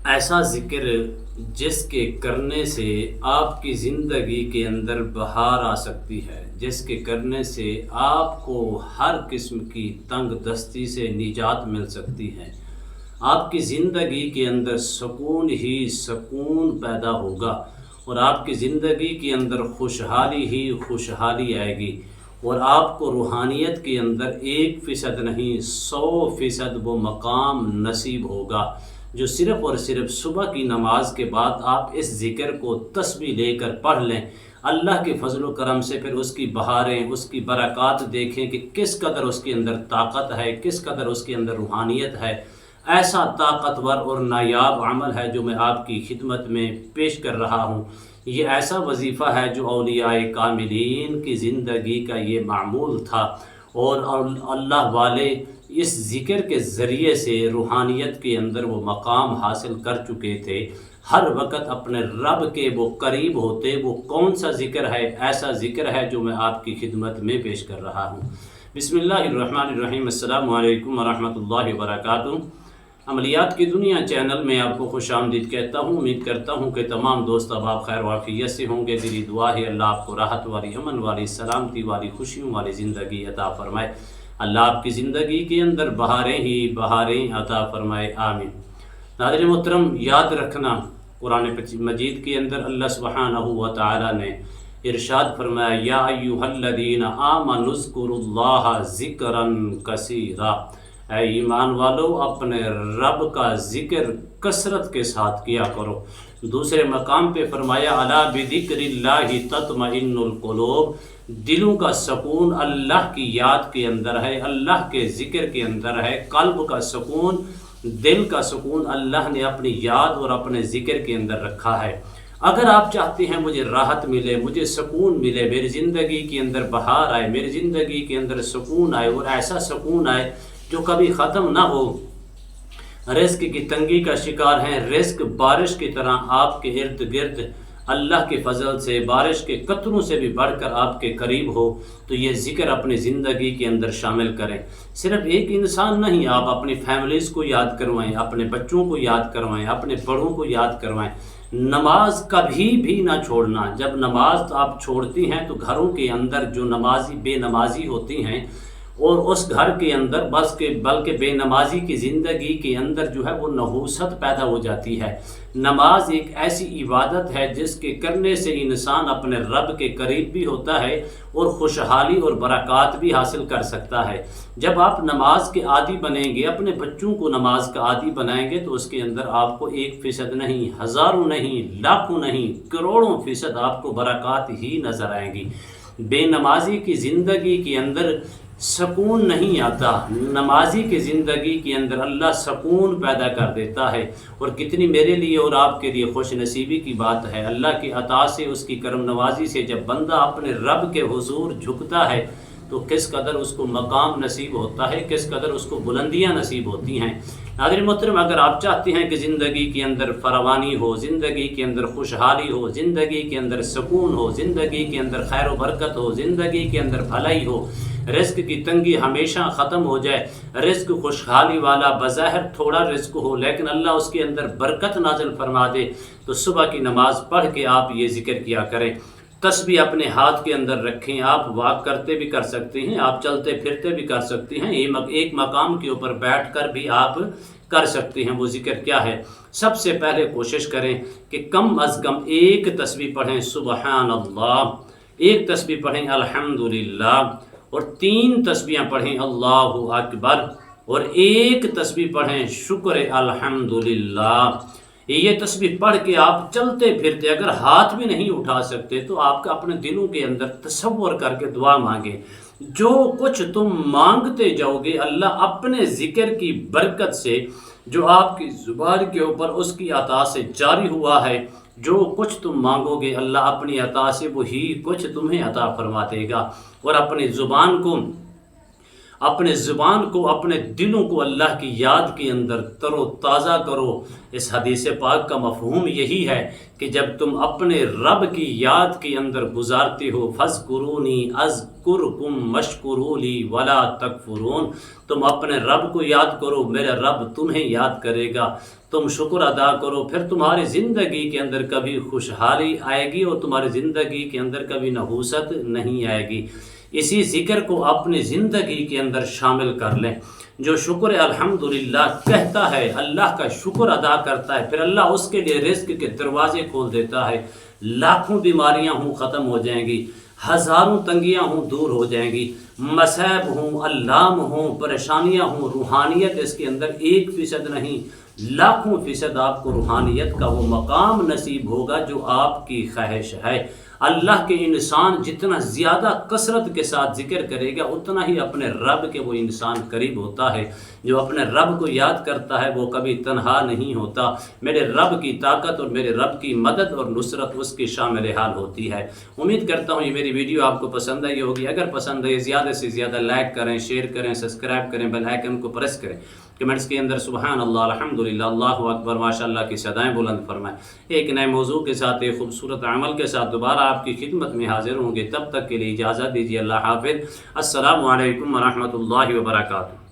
ایسا ذکر جس کے کرنے سے آپ کی زندگی کے اندر بہار آ سکتی ہے، جس کے کرنے سے آپ کو ہر قسم کی تنگ دستی سے نجات مل سکتی ہے۔ آپ کی زندگی کے اندر سکون ہی سکون پیدا ہوگا، اور آپ کی زندگی کے اندر خوشحالی ہی خوشحالی آئے گی، اور آپ کو روحانیت کے اندر 1% نہیں 100% وہ مقام نصیب ہوگا جو صرف اور صرف صبح کی نماز کے بعد آپ اس ذکر کو تسبیح لے کر پڑھ لیں۔ اللہ کے فضل و کرم سے پھر اس کی بہاریں، اس کی برکات دیکھیں کہ کس قدر اس کے اندر طاقت ہے، کس قدر اس کے اندر روحانیت ہے۔ ایسا طاقتور اور نایاب عمل ہے جو میں آپ کی خدمت میں پیش کر رہا ہوں۔ یہ ایسا وظیفہ ہے جو اولیاء کاملین کی زندگی کا یہ معمول تھا، اور اللہ والے اس ذکر کے ذریعے سے روحانیت کے اندر وہ مقام حاصل کر چکے تھے۔ ہر وقت اپنے رب کے وہ قریب ہوتے۔ وہ کون سا ذکر ہے؟ ایسا ذکر ہے جو میں آپ کی خدمت میں پیش کر رہا ہوں۔ بسم اللہ الرحمن الرحیم۔ السلام علیکم ورحمۃ اللہ وبرکاتہ۔ عملیات کی دنیا چینل میں آپ کو خوش آمدید کہتا ہوں۔ امید کرتا ہوں کہ تمام دوست اب آپ خیر و عافیت سے ہوں گے۔ دلی دعا ہے اللہ آپ کو راحت والی، امن والی، سلامتی والی، خوشیوں والی زندگی عطا فرمائے۔ اللہ آپ کی زندگی کے اندر بہاریں ہی بہاریں عطا فرمائے، آمین۔ ناظرین محترم، یاد رکھنا قرآن مجید کے اندر اللہ سبحانہ و تعالی نے ارشاد فرمایا، یا ایھا الذین آمنوا اذکروا اللہ ذکرا کثیرا، اے ایمان والو اپنے رب کا ذکر کثرت کے ساتھ کیا کرو۔ دوسرے مقام پہ فرمایا، الا بذکر اللہ تطمئن القلوب، دلوں کا سکون اللہ کی یاد کے اندر ہے، اللہ کے ذکر کے اندر ہے۔ قلب کا سکون، دل کا سکون اللہ نے اپنی یاد اور اپنے ذکر کے اندر رکھا ہے۔ اگر آپ چاہتے ہیں مجھے راحت ملے، مجھے سکون ملے، میری زندگی کے اندر بہار آئے، میری زندگی کے اندر سکون آئے، اور ایسا سکون آئے جو کبھی ختم نہ ہو، رزق کی تنگی کا شکار ہیں، رزق بارش کی طرح آپ کے ارد گرد اللہ کے فضل سے بارش کے قطروں سے بھی بڑھ کر آپ کے قریب ہو، تو یہ ذکر اپنی زندگی کے اندر شامل کریں۔ صرف ایک انسان نہیں، آپ اپنی فیملیز کو یاد کروائیں، اپنے بچوں کو یاد کروائیں، اپنے بڑوں کو یاد کروائیں۔ نماز کبھی بھی نہ چھوڑنا۔ جب نماز آپ چھوڑتی ہیں تو گھروں کے اندر جو نمازی بے نمازی ہوتی ہیں، اور اس گھر کے اندر بلکہ بے نمازی کی زندگی کے اندر جو ہے وہ نحوست پیدا ہو جاتی ہے۔ نماز ایک ایسی عبادت ہے جس کے کرنے سے انسان اپنے رب کے قریب بھی ہوتا ہے اور خوشحالی اور برکات بھی حاصل کر سکتا ہے۔ جب آپ نماز کے عادی بنیں گے، اپنے بچوں کو نماز کا عادی بنائیں گے، تو اس کے اندر آپ کو 1% نہیں، ہزاروں نہیں، لاکھوں نہیں، کروڑوں فیصد آپ کو برکات ہی نظر آئیں گی۔ بے نمازی کی زندگی کے اندر سکون نہیں آتا، نمازی کی زندگی کے اندر اللہ سکون پیدا کر دیتا ہے۔ اور کتنی میرے لیے اور آپ کے لیے خوش نصیبی کی بات ہے، اللہ کی عطا سے، اس کی کرم نوازی سے جب بندہ اپنے رب کے حضور جھکتا ہے تو کس قدر اس کو مقام نصیب ہوتا ہے، کس قدر اس کو بلندیاں نصیب ہوتی ہیں۔ ناظرین محترم، اگر آپ چاہتے ہیں کہ زندگی کے اندر فراوانی ہو، زندگی کے اندر خوشحالی ہو، زندگی کے اندر سکون ہو، زندگی کے اندر خیر و برکت ہو، زندگی کے اندر بھلائی ہو، رزق کی تنگی ہمیشہ ختم ہو جائے، رزق خوشحالی والا بظاہر تھوڑا رزق ہو لیکن اللہ اس کے اندر برکت نازل فرما دے، تو صبح کی نماز پڑھ کے آپ یہ ذکر کیا کریں۔ تسبیح اپنے ہاتھ کے اندر رکھیں۔ آپ واک کرتے بھی کر سکتے ہیں، آپ چلتے پھرتے بھی کر سکتے ہیں، ایک مقام کے اوپر بیٹھ کر بھی آپ کر سکتے ہیں۔ وہ ذکر کیا ہے؟ سب سے پہلے کوشش کریں کہ کم از کم ایک تسبیح پڑھیں سبحان اللہ، ایک تسبیح پڑھیں الحمدللہ، اور 3 تسبیحاں پڑھیں اللہ اکبر، اور ایک تسبیح پڑھیں شکر الحمدللہ۔ یہ تسبیح پڑھ کے آپ چلتے پھرتے، اگر ہاتھ بھی نہیں اٹھا سکتے تو آپ کا اپنے دلوں کے اندر تصور کر کے دعا مانگیں۔ جو کچھ تم مانگتے جاؤ گے، اللہ اپنے ذکر کی برکت سے جو آپ کی زبان کے اوپر اس کی عطا سے جاری ہوا ہے، جو کچھ تم مانگو گے اللہ اپنی عطا سے وہی کچھ تمہیں عطا فرما دے گا۔ اور اپنی زبان کو اپنے زبان کو، اپنے دلوں کو اللہ کی یاد کے اندر تر و تازہ کرو۔ اس حدیث پاک کا مفہوم یہی ہے کہ جب تم اپنے رب کی یاد کے اندر گزارتے ہو، فَاذْكُرُونِي أَذْكُرْكُمْ وَاشْكُرُوا لِي وَلَا تَكْفُرُونَ، تم اپنے رب کو یاد کرو، میرا رب تمہیں یاد کرے گا، تم شکر ادا کرو، پھر تمہاری زندگی کے اندر کبھی خوشحالی آئے گی اور تمہاری زندگی کے اندر کبھی نحوست نہیں آئے گی۔ اسی ذکر کو اپنی زندگی کے اندر شامل کر لیں۔ جو شکر الحمدللہ کہتا ہے، اللہ کا شکر ادا کرتا ہے، پھر اللہ اس کے لیے رزق کے دروازے کھول دیتا ہے، لاکھوں بیماریاں ہوں ختم ہو جائیں گی، ہزاروں تنگیاں ہوں دور ہو جائیں گی، مصائب ہوں، علام ہوں، پریشانیاں ہوں، روحانیت اس کے اندر 1% نہیں، لاکھوں فیصد آپ کو روحانیت کا وہ مقام نصیب ہوگا جو آپ کی خواہش ہے۔ اللہ کے انسان جتنا زیادہ کثرت کے ساتھ ذکر کرے گا اتنا ہی اپنے رب کے وہ انسان قریب ہوتا ہے۔ جو اپنے رب کو یاد کرتا ہے وہ کبھی تنہا نہیں ہوتا۔ میرے رب کی طاقت اور میرے رب کی مدد اور نصرت اس کی شامل حال ہوتی ہے۔ امید کرتا ہوں یہ میری ویڈیو آپ کو پسند آئی ہوگی۔ اگر پسند آئی زیادہ سے زیادہ لائک کریں، شیئر کریں، سبسکرائب کریں، بیل آئیکن کو پریس کریں۔ کمنٹس کے اندر سبحان اللہ، الحمدللہ، اللہ اکبر، ماشاءاللہ کی صدائیں بلند فرمائیں۔ ایک نئے موضوع کے ساتھ، ایک خوبصورت عمل کے ساتھ دوبارہ آپ کی خدمت میں حاضر ہوں گے۔ تب تک کے لیے اجازت دیجیے، اللہ حافظ، السلام علیکم ورحمۃ اللہ وبرکاتہ۔